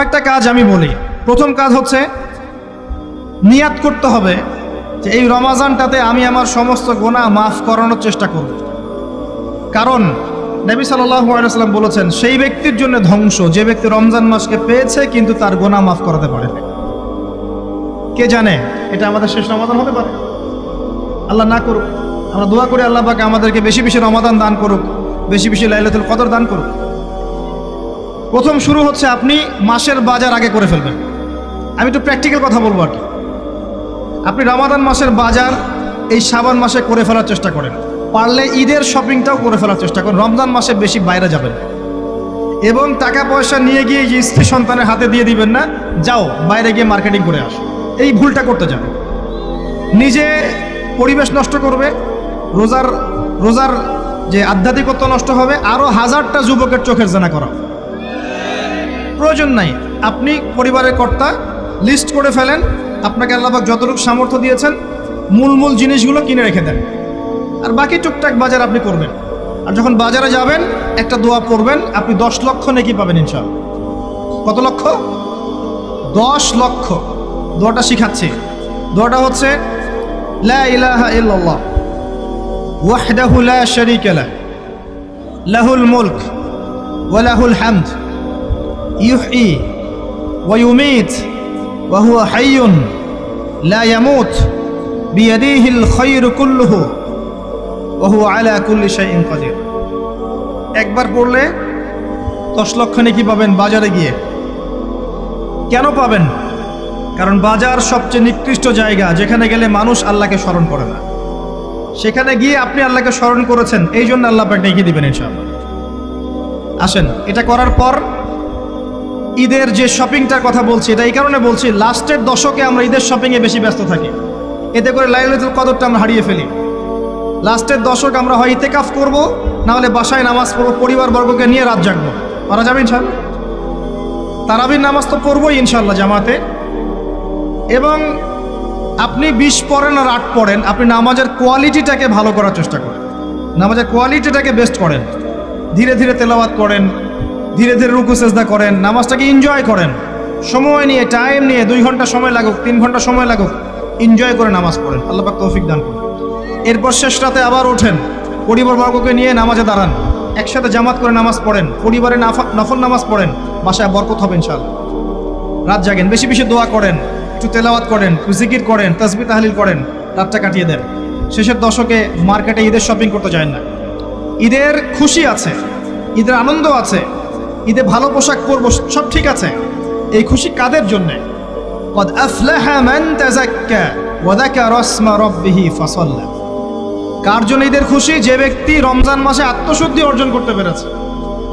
কয়েকটা কাজ আমি বলি। প্রথম কাজ হচ্ছে নিয়াত করতে হবে যে এই রমাজানটাতে আমি আমার সমস্ত গুনাহ মাফ করানোর চেষ্টা করব। কারণ নবী সাল্লাল্লাহু আলাইহি ওয়াসাল্লাম বলেছেন, সেই ব্যক্তির জন্য ধ্বংস যে ব্যক্তি রমজান মাসকে পেয়েছে কিন্তু তার গুনাহ মাফ করাতে পারে না। কে জানে এটা আমাদের শেষ রমাদান হতে পারে? আল্লাহ না করুক। আমরা দোয়া করি আল্লাহ পাক আমাদেরকে বেশি বেশি রমাদান দান করুক, বেশি বেশি লাইলাতুল কদর দান করুক। প্রথম শুরু হচ্ছে আপনি মাসের বাজার আগে করে ফেলবেন। আমি একটু প্র্যাকটিক্যাল কথা বলবো আর কি। আপনি রমাদান মাসের বাজার এই শাবান মাসে করে ফেলার চেষ্টা করেন। পারলে ঈদের শপিংটাও করে ফেলার চেষ্টা করেন। রমজান মাসে বেশি বাইরে যাবেন এবং টাকা পয়সা নিয়ে গিয়ে যে স্ত্রী সন্তানের হাতে দিয়ে দিবেন না, যাও বাইরে গিয়ে মার্কেটিং করে আসো, এই ভুলটা করতে যাবে। নিজে পরিবেশ নষ্ট করবে, রোজার যে আধ্যাত্মিকত্ব নষ্ট হবে, আরও হাজারটা যুবকের চোখের জানা করা প্রয়োজন নাই। আপনি পরিবারের কর্তা, লিস্ট করে ফেলেন, আপনাকে আল্লাহ পাক যতটুকু সামর্থ্য দিয়েছেন মূল জিনিসগুলো কিনে রেখে দেন, আর বাকি টুকটাক বাজার আপনি করবেন। আর যখন বাজারে যাবেন একটা দোয়া পড়বেন, আপনি 10 লক্ষ নেকি পাবেন ইনশাআল্লাহ। কত লক্ষ? 10 লক্ষ। দোয়াটা শিখাচ্ছি। দোয়াটা হচ্ছে লা ইলাহা ইল্লাল্লাহ ওয়াহদাহু লা শারীকা লাহু লাহুল মুলক ওয়া লাহুল হামদ ইউহয়ী ওয়া ইউমীত ওয়া হুয়া হাইয়ুন লা ইয়ামুত বিয়াদিহিল খায়রু কুল্লুহু ওয়া হুয়া আলা কুল্লি শাইইন কাদির। একবার পড়লে 10 লক্ষ নেকি পাবেন বাজারে গিয়ে। কেন পাবেন? কারণ বাজার সবচেয়ে নিকৃষ্ট জায়গা, যেখানে গেলে মানুষ আল্লাহকে স্মরণ করে না। সেখানে গিয়ে আপনি আল্লাহকে স্মরণ করেছেন, এই জন্য আল্লাহ পাক নেকি দিবেন ইনশাআল্লাহ। আসেন, এটা করার পর ঈদের যে শপিংটার কথা বলছি, এটা এই কারণে বলছি, লাস্টের দশকে আমরা ঈদের শপিংয়ে বেশি ব্যস্ত থাকি। এতে করে লাইলাতুল কদরটা আমরা হারিয়ে ফেলি। লাস্টের দশক আমরা হয় ইতেকাফ করব, না হলে বাসায় নামাজ পড়বো, পরিবারবর্গকে নিয়ে রাত জাগবো। পারা যাবে ইনশাআল্লাহ? তারাবির নামাজ তো পড়বোই ইনশাআল্লাহ জামাতে। এবং আপনি 20 পড়েন আর 8 পড়েন, আপনি নামাজের কোয়ালিটিটাকে ভালো করার চেষ্টা করেন, নামাজের কোয়ালিটিটাকে বেস্ট করেন। ধীরে ধীরে তেলাওয়াত করেন, ধীরে ধীরে রুকু সেজদা করেন, নামাজটাকে এনজয় করেন। সময় নিয়ে, টাইম নিয়ে, 2 ঘন্টা সময় লাগুক, 3 ঘন্টা সময় লাগুক, এনজয় করে নামাজ পড়েন। আল্লাহ পাক তৌফিক দান করুন। এরপর শেষ রাতে আবার ওঠেন, পরিবারবর্গকে নিয়ে নামাজে দাঁড়ান, একসাথে জামাত করে নামাজ পড়েন, পরিবারে নফল নামাজ পড়েন, বাসায় বরকত হবে ইনশাআল্লাহ। রাত জাগেন, বেশি বেশি দোয়া করেন, একটু তেলাওয়াত করেন, একটু জিকির করেন, তাসবিহ তাহলিল করেন, রাতটা কাটিয়ে দেন। শেষের দশকে মার্কেটে ঈদের শপিং করতে যায় না। ঈদের খুশি আছে, ঈদের আনন্দ আছে, ঈদে ভালো পোশাক পরবো, সব ঠিক আছে। এই খুশি কাদের জন্যে? কদ আফলাহা মান তাযাক্কা ওয়া যাকারা ইসমা রাব্বিহি ফাসাল্লা। কার জন্য ঈদের খুশি? যে ব্যক্তি রমজান মাসে আত্মশুদ্ধি অর্জন করতে পেরেছে,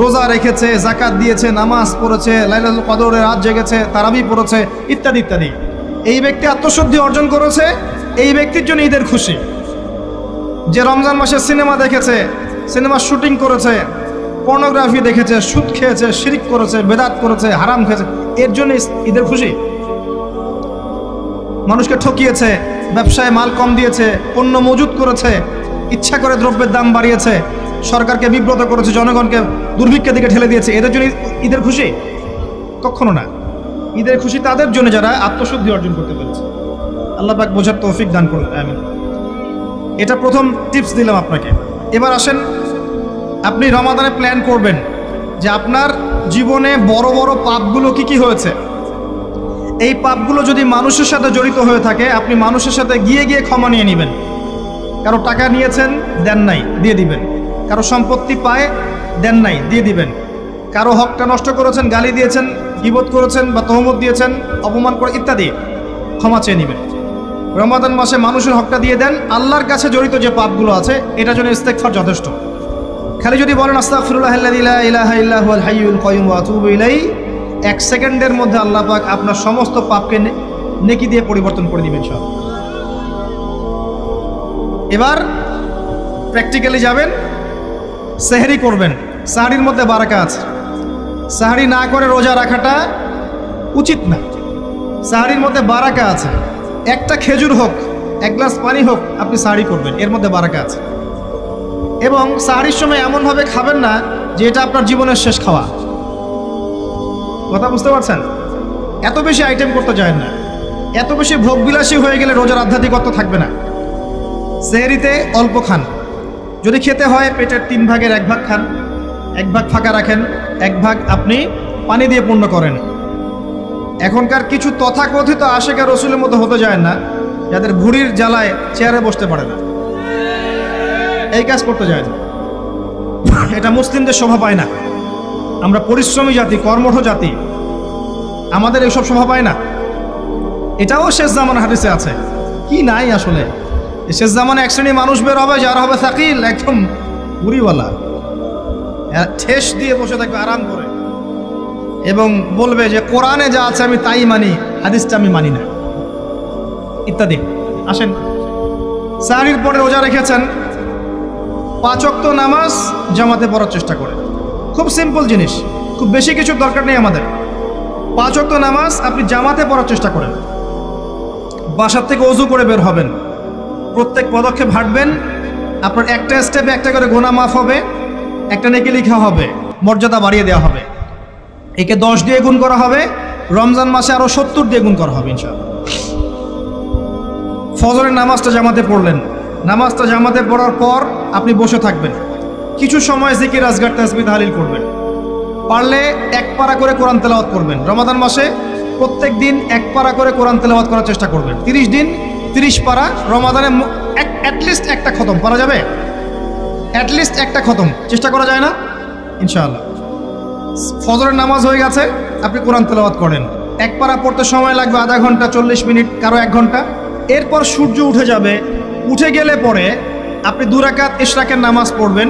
রোজা রেখেছে, যাকাত দিয়েছে, নামাজ পড়েছে, লাইলাতুল কদরে রাত জেগেছে, তারাবি পড়েছে, ইত্যাদি ইত্যাদি। এই ব্যক্তি আত্মশুদ্ধি অর্জন করেছে, এই ব্যক্তির জন্য ঈদের খুশি। যে রমজান মাসে সিনেমা দেখেছে, সিনেমার শুটিং করেছে, পর্নোগ্রাফি দেখেছে, সুদ খেয়েছে, শিরক করেছে, বেদাত করেছে, হারাম খেয়েছে, এর জন্য ঈদের খুশি। মানুষকে ঠকিয়েছে, ব্যবসায় মাল কম দিয়েছে, পণ্য মজুত করেছে, ইচ্ছা করে দ্রব্যের দাম বাড়িয়েছে, সরকারকে বিব্রত করেছে, জনগণকে দুর্ভিক্ষের দিকে ঠেলে দিয়েছে, এদের জন্য ঈদের খুশি? কখনো না। ঈদের খুশি তাদের জন্য যারা আত্মশুদ্ধি অর্জন করতে পেরেছে। আল্লাহ পাক বোঝার তৌফিক দান করুন, আমিন। এটা প্রথম টিপস দিলাম আপনাকে। এবার আসেন, আপনি রমাদানে প্ল্যান করবেন যে আপনার জীবনে বড় বড় পাপগুলো কি হয়েছে। এই পাপগুলো যদি মানুষের সাথে জড়িত হয়ে থাকে, আপনি মানুষের সাথে গিয়ে গিয়ে ক্ষমা নিয়ে নেবেন। কারো টাকা নিয়েছেন, দেন নাই, দিয়ে দিবেন। কারো সম্পত্তি পায়, দেন নাই, দিয়ে দিবেন। কারো হকটা নষ্ট করেছেন, গালি দিয়েছেন, গীবত করেছেন বা তহমত দিয়েছেন, অপমান করে ইত্যাদি, ক্ষমা চেয়ে নেবেন। রমাদান মাসে মানুষের হকটা দিয়ে দেন। আল্লাহর কাছে জড়িত যে পাপগুলো আছে, এটার জন্য ইস্তেগফার যথেষ্ট। খালি যদি বলেন আস্তাগফিরুল্লাহাল্লাযী লা ইলাহা ইল্লা হুয়াল হাইয়ুল কাইয়্যুম ওয়া আতুবু ইলাইহি, 1 সেকেন্ডের মধ্যে আল্লাহ পাক আপনার সমস্ত পাপকে নেকি দিয়ে পরিবর্তন করে দিবেন সব। এবার প্র্যাকটিক্যালি যাবেন, সেহরি করবেন। সাহরির মধ্যে বারাকা আছে। সাহরি না করে রোজা রাখাটা উচিত না। সাহরির মধ্যে বারাকা আছে। একটা খেজুর হোক, 1 গ্লাস পানি হোক, আপনি সাহরি করবেন, এর মধ্যে বারাকা আছে। এবং সাহরির সময় এমনভাবে খাবেন না যে এটা আপনার জীবনের শেষ খাওয়া। কথা বুঝতে পারছেন? এত বেশি আইটেম করতে যায় না, এত বেশি ভোগবিলাসী হয়ে গেলে রোজার আধ্যাত্মিকত্ব থাকবে না। সেহরিতে অল্প খান, যদি খেতে হয় পেটের 3 ভাগের 1 ভাগ খান, 1 ভাগ ফাঁকা রাখেন, 1 ভাগ আপনি পানি দিয়ে পূর্ণ করেন। এখনকার কিছু তথাকথিত আশেকা রসুলের মতো হতে যায় না, যাদের ভুঁড়ির জ্বালায় চেয়ারে বসতে পারে না, এই কাজ করতে যায় না। এটা মুসলিমদের শোভা পায় না। আমরা পরিশ্রমী জাতি, কর্মঠ জাতি, আমাদের এইসব শোভা পায় না। এটাও শেষ জামানার হাদিসে আছে। কি নাই আসলে, শেষ জামানে এক শ্রেণী মানুষ বের হবে যারা হবে সাকিল, একদম বুড়িওয়ালা, ঠেস দিয়ে বসে থাকবে আরাম করে, এবং বলবে যে কোরআনে যা আছে আমি তাই মানি, হাদিসটা আমি মানি না, ইত্যাদি। আসেন, সাহরির পরে রোজা রেখেছেন, 5 ওয়াক্ত নামাজ জামাতে পড়ার চেষ্টা করে। খুব সিম্পল জিনিস, খুব বেশি কিছুর দরকার নেই আমাদের। 5 ওয়াক্ত নামাজ আপনি জামাতে পড়ার চেষ্টা করেন। বাসার থেকে ওযু করে বের হবেন, প্রত্যেক পদক্ষেপ হাঁটবেন, আপনার একটা স্টেপে একটা করে গুনাহ মাফ হবে, একটা নেকি লেখা হবে, মর্যাদা বাড়িয়ে দেওয়া হবে। একে 10 দিয়ে গুণ করা হবে, রমজান মাসে আরো 70 দিয়ে গুণ করা হবে ইনশাআল্লাহ। ফজরের নামাজটা জামাতে পড়লেন, নামাজটা জামাতে পড়ার পর আপনি বসে থাকবেন, কিছু সময় জিকির, আজকার, তাসবিহ, তাহলিল করবেন। পারলে 1 পারা করে কোরআন তেলাওয়াত করবেন। রমাদান মাসে প্রত্যেক দিন 1 পারা করে কোরআন তেলাওয়াত করার চেষ্টা করবেন। 30 দিন 30 পারা, রমাদানে অ্যাটলিস্ট একটা খতম পারা যাবে, অ্যাটলিস্ট একটা খতম চেষ্টা করা যায় না ইনশাআল্লাহ। ফজরের নামাজ হয়ে গেছে, আপনি কোরআন তেলাওয়াত করেন। 1 পারা পড়তে সময় লাগবে আধা ঘন্টা, 40 মিনিট, কারো 1 ঘন্টা। এরপর সূর্য উঠে যাবে, উঠে গেলে পরে আপনি 2 রাকাত ইশরাকের নামাজ পড়বেন,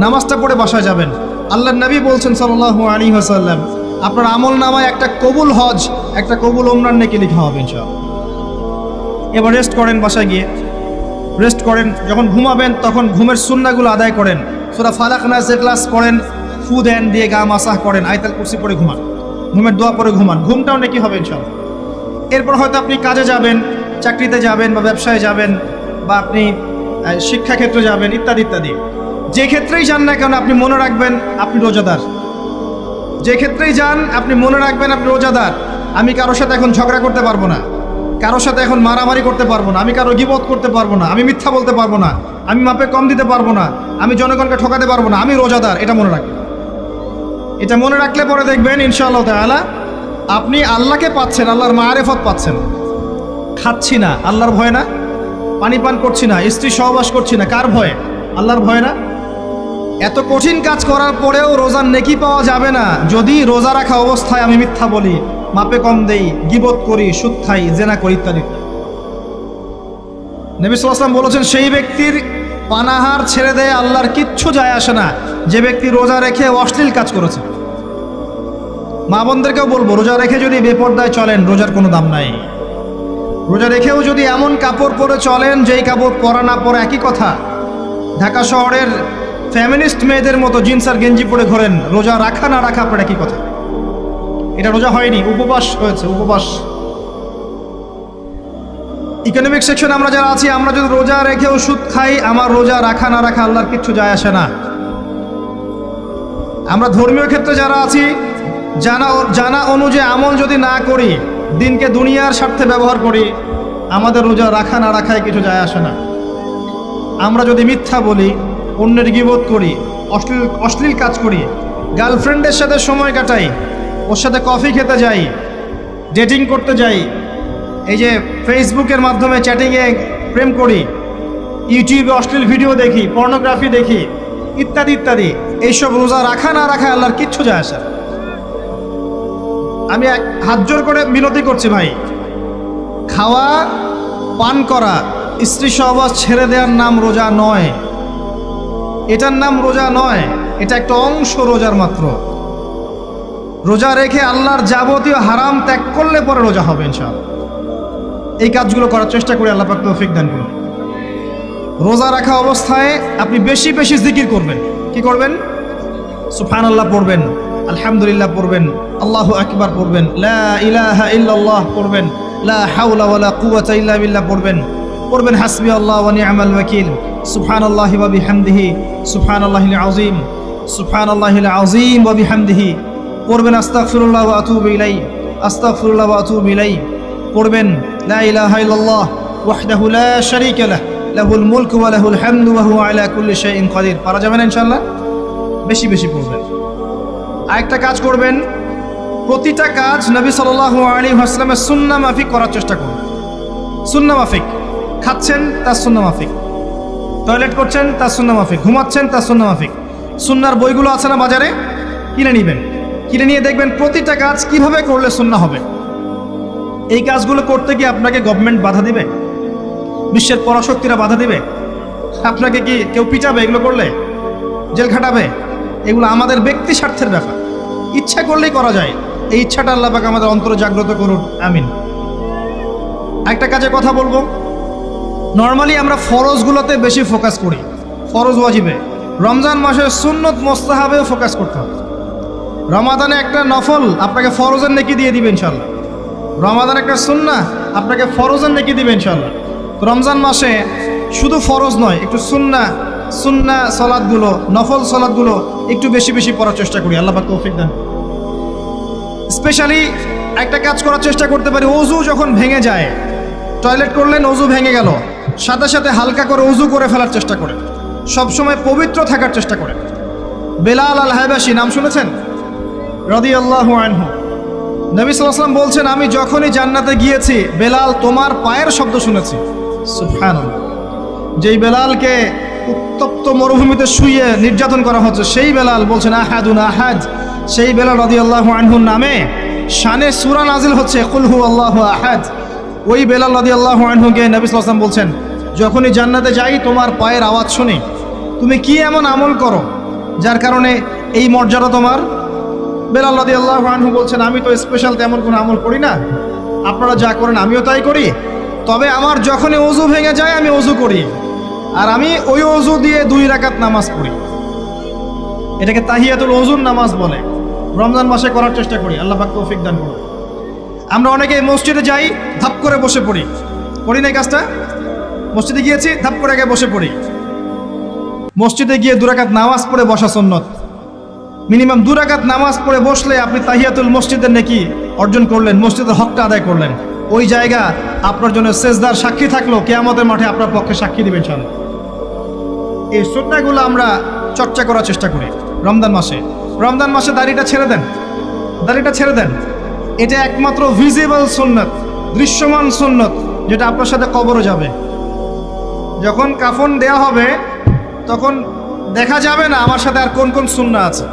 নামাজটা পড়ে বাসায় যাবেন। আল্লাহর নবী বলছেন সাল্লাল্লাহু আলাইহি ওয়াসাল্লাম, আপনার আমল নামায় একটা কবুল হজ, একটা কবুল ওমরার নেকি লেখা হবে ইনশাআল্লাহ। এবার রেস্ট করেন, বাসায় গিয়ে রেস্ট করেন। যখন ঘুমাবেন তখন ঘুমের সুন্নাহগুলো আদায় করেন। সূরা ফালাক, নাস, ইখলাস পড়েন, ফু দেন, দিয়ে গা মাসাহ করেন, আয়াতুল কুরসি পড়ে ঘুমান, ঘুমের দোয়া পড়ে ঘুমান, ঘুমটাও নেকি হবে ইনশাআল্লাহ। এরপর হয়তো আপনি কাজে যাবেন, চাকরিতে যাবেন, বা ব্যবসায় যাবেন, বা আপনি শিক্ষাক্ষেত্রে যাবেন, ইত্যাদি ইত্যাদি। যে ক্ষেত্রেই যান না কেন আপনি মনে রাখবেন আপনি রোজাদার। যে ক্ষেত্রেই যান আপনি মনে রাখবেন আপনি রোজাদার। আমি কারোর সাথে এখন ঝগড়া করতে পারবো না, কারোর সাথে এখন মারামারি করতে পারবো না, আমি কারো গীবত করতে পারবো না, আমি মিথ্যা বলতে পারবো না, আমি মাপে কম দিতে পারবো না, আমি জনগণকে ঠকাতে পারবো না, আমি রোজাদার। এটা মনে রাখবেন। এটা মনে রাখলে পরে দেখবেন ইনশাআল্লাহ তাআলা আপনি আল্লাহকে পাচ্ছেন, আল্লাহর মারিফত পাচ্ছেন। খাচ্ছি না আল্লাহর ভয় না, পানি পান করছি না, স্ত্রী সহবাস করছি না, কার ভয়ে? আল্লাহর ভয় না। এত কঠিন কাজ করার পরেও রোজার নেকি পাওয়া যাবে না যদি রোজা রাখা অবস্থায় আমি মিথ্যা বলি, মাপে কম দেই, গীবত করি, সুদ খাই, জেনা করি, ইত্যাদি। নবী সাল্লাল্লাহু আলাইহি ওয়াসাল্লাম বলেছেন সেই ব্যক্তির পানাহার ছেড়ে দেয় আল্লাহর কিচ্ছু যায় আসে না, যে ব্যক্তি রোজা রেখে অশ্লীল কাজ করেছে। মা বোনদেরকেও বলবো, রোজা রেখে যদি বেপরদায় চলেন রোজার কোনো দাম নাই। রোজা রেখেও যদি এমন কাপড় পরে চলেন যেই কাপড় পরা না পরা একই কথা, ঢাকা শহরের ফ্যামিনিস্ট মেয়েদের মতো জিন্স আর গেঞ্জি পরে ঘোরেন, রোজা রাখা না রাখা আপনার একই কথা। এটা রোজা হয়নি, উপবাস হয়েছে, উপবাস। ইকোনমিক সেকশন আমরা যারা আছি, আমরা যদি রোজা রেখেও সুদ খাই, আমার রোজা রাখা না রাখা আল্লাহর কিচ্ছু যায় আসে না। আমরা ধর্মীয় ক্ষেত্রে যারা আছি, জানা অনুযায়ী আমল যদি না করি, দিনকে দুনিয়ার স্বার্থে ব্যবহার করি, আমাদের রোজা রাখা না রাখায় কিছু যায় আসে না। আমরা যদি মিথ্যা বলি, অন্যের গীবত করি, অশ্লীল কাজ করি, গার্লফ্রেন্ডের সাথে সময় কাটাই, ওর সাথে কফি খেতে যাই, ডেটিং করতে যাই, এই যে ফেসবুকের মাধ্যমে চ্যাটিংয়ে প্রেম করি, ইউটিউবে অশ্লীল ভিডিও দেখি, পর্নোগ্রাফি দেখি, ইত্যাদি ইত্যাদি, এইসব রোজা রাখা না রাখা আল্লাহর কিচ্ছু যায় আসে না। আমি হাত জোর করে বিনতি করছি ভাই, খাওয়া পান করা, স্ত্রী সহবাস ছেড়ে দেওয়ার নাম রোজা নয়, এটার নাম রোজা নয়, এটা একটা অংশ রোজার মাত্র। রোজা রেখে আল্লাহর যাবতীয় হারাম ত্যাগ করলে পরে রোজা হবে ইনশাআল্লাহ। এই কাজগুলো করার চেষ্টা করি, আল্লাহ পাক তৌফিক দান করুন। রোজা রাখা অবস্থায় আপনি বেশি বেশি জিকির করবেন। কি করবেন? সুবহানাল্লাহ পড়বেন, আলহামদুলিল্লাহ পড়বেন, আল্লাহু আকবার পড়বেন, লা ইলাহা ইল্লাল্লাহ পড়বেন, লা হাওলা ওয়ালা কুওয়াতা ইল্লা বিল্লাহ পড়বেন হাসবি আল্লাহ ওয়া নি'মাল ওয়াকিল, সুবহানাল্লাহি ওয়া বিহামদিহি, সুবহানাল্লাহিল আযীম, সুবহানাল্লাহিল আযীম ওয়া বিহামদিহি, পড়বেন আস্তাগফিরুল্লাহ ওয়া আতুবু ইলাইহি, আস্তাগফিরুল্লাহ ওয়া আতুবু ইলাইহি। পড়বেন লা ইলাহা ইল্লাল্লাহ ওয়াহদাহু লা শারীকা লাহ লাহুল মুলকু ওয়া লাহুল হামদু ওয়া হুয়া আলা কুল্লি শাইইন কাদির। পারা যাবে না ইনশাআল্লাহ? বেশি বেশি পড়বেন। আরেকটা কাজ করবেন, প্রতিটা কাজ নবী সাল্লাল্লাহু আলাইহি ওয়াসাল্লামের সুন্নাহ মাফিক করার চেষ্টা করুন। সুন্নাহ মাফিক, খাচ্ছেন তার সুন্নাহ মাফিক, টয়লেট করছেন তার সুন্নাহ মাফিক, ঘুমাচ্ছেন তার সুন্নাহ মাফিক। সুন্নাহর বইগুলো আছে না বাজারে, কিনে নেবেন। কিনে নিয়ে দেখবেন প্রতিটা কাজ কিভাবে করলে সুন্নাহ হবে। এই কাজগুলো করতে গিয়ে আপনাকে গভর্নমেন্ট বাধা দিবে, বিশ্বের পরাশক্তিরা বাধা দিবে, আপনাকে কি কেউ পিটাবে এগুলো করলে, জেল খাটাবে? এগুলো আমাদের ব্যক্তি স্বার্থের ব্যাপার, ইচ্ছা করলেই করা যায়। এই ইচ্ছাটা আল্লাহ পাক আমাদের অন্তরে জাগ্রত করুন, আমিন। একটা কাজে কথা বলবো, নর্মালি আমরা ফরজগুলোতে বেশি ফোকাস করি, ফরজ ওয়াজিবে। রমজান মাসে সুন্নত মোস্তাহাবেও ফোকাস করতে হবে। রমাদানে একটা নফল আপনাকে ফরজের নেকি দিয়ে দিবে ইনশাল্লাহ, রমাদান একটা সুন্নাহ আপনাকে ফরজের নেকি দিবে ইনশাল্লাহ। রমজান মাসে শুধু ফরজ নয়, একটু সুন্নাহ সলাদগুলো, নফল সলাদগুলো একটু বেশি বেশি পড়ার চেষ্টা করি, আল্লাহ পাক তৌফিক দেন। স্পেশালি একটা কাজ করার চেষ্টা করতে পারি, ওযু যখন ভেঙে যায়, টয়লেট করলেন ওযু ভেঙে গেল, সাথে সাথে হালকা করে ওযু করে ফেলার চেষ্টা করে, সবসময় পবিত্র থাকার চেষ্টা করে। বেলাল আল হাবাশি নাম শুনেছেন? রাদিয়াল্লাহু আনহু। নবী সাল্লাল্লাহু আলাইহি ওয়াসাল্লাম বলছেন, আমি যখনই জান্নাতে গিয়েছি বেলাল তোমার পায়ের শব্দ শুনেছি। সুবহানাল্লাহ। যেই বেলালকে উত্তপ্ত মরুভূমিতে শুইয়ে নির্যাতন করা হচ্ছে, সেই বেলাল বলছেন আহাদুন আহাদ। সেই বেলাল রাদিয়াল্লাহু আনহুর নামে শানে সূরা নাজিল হচ্ছে কুল হুয়াল্লাহু আহাদ। ওই বেলাল রাদিয়াল্লাহু আনহুকে নবী সাল্লাল্লাহু আলাইহি ওয়াসাল্লাম বলছেন, যখনই জান্নাতে যাই তোমার পায়ের আওয়াজ শুনি, তুমি কি এমন আমল করো যার কারণে এই মর্যাদা তোমার? বেলাল রাদিয়াল্লাহু আনহু বলছেন, আমি তো স্পেশাল তেমন কোনো আমল করি না, আপনারা যা করেন আমিও তাই করি, তবে আমার যখনই ওযু ভেঙে যায় আমি ওযু করি, আর আমি ওই ওযু দিয়ে 2 রাকাত নামাজ পড়ি। এটাকে তাহিয়াতুল ওযুর নামাজ বলে। রমজান মাসে করার চেষ্টা করি, আল্লাহ পাক তৌফিক দান করুন। আমরা অনেকে মসজিদে যাই, ধাপ করে বসে পড়ি, করি না এই কাজটা? মসজিদে গিয়েছি, ধাপ করে আগে বসে পড়ি। মসজিদে গিয়ে 2 রাকাত নামাজ পড়ে বসা সুন্নত। মিনিমাম 2 রাকাত নামাজ পড়ে বসলে আপনি তাহিয়াতুল মসজিদের নেকি অর্জন করলেন, মসজিদের হকটা আদায় করলেন। ওই জায়গা আপনার জন্য সেজদার সাক্ষী থাকলো, কিয়ামতের মাঠে আপনার পক্ষে সাক্ষী দিবেন ইনশাআল্লাহ। এই সুন্নাহগুলো আমরা চর্চা করার চেষ্টা করি রমজান মাসে। রমজান মাসে দাড়িটা ছেড়ে দেন, দাড়িটা ছেড়ে দেন। এটা একমাত্র ভিজিবল সুন্নাত, দৃশ্যমান সুন্নাত, যেটা আপনার সাথে কবরও যাবে। যখন কাফন দেয়া হবে তখন দেখা যাবে না আমার সাথে আর কোন কোন সুন্নাহ আছে,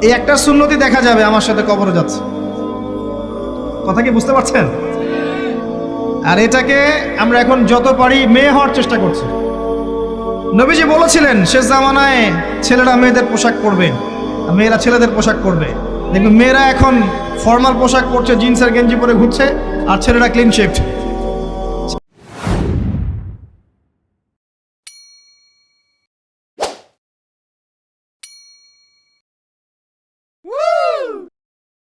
এই একটা সুন্নতই দেখা যাবে আমার সাথে কবরে যাচ্ছে। কথা কি বুঝতে পারছেন? আর এটাকে আমরা এখন যত পারি মেয়ে হওয়ার চেষ্টা করছি। নবীজি বলেছিলেন শেষ জামানায় ছেলেরা মেয়েদের পোশাক পরবে, মেয়েরা ছেলেদের পোশাক পরবে। দেখুন মেয়েরা এখন ফর্মাল পোশাক পরছে, জিন্সের গেঞ্জি পরে ঘুরছে, আর ছেলেরা ক্লিন শেভড।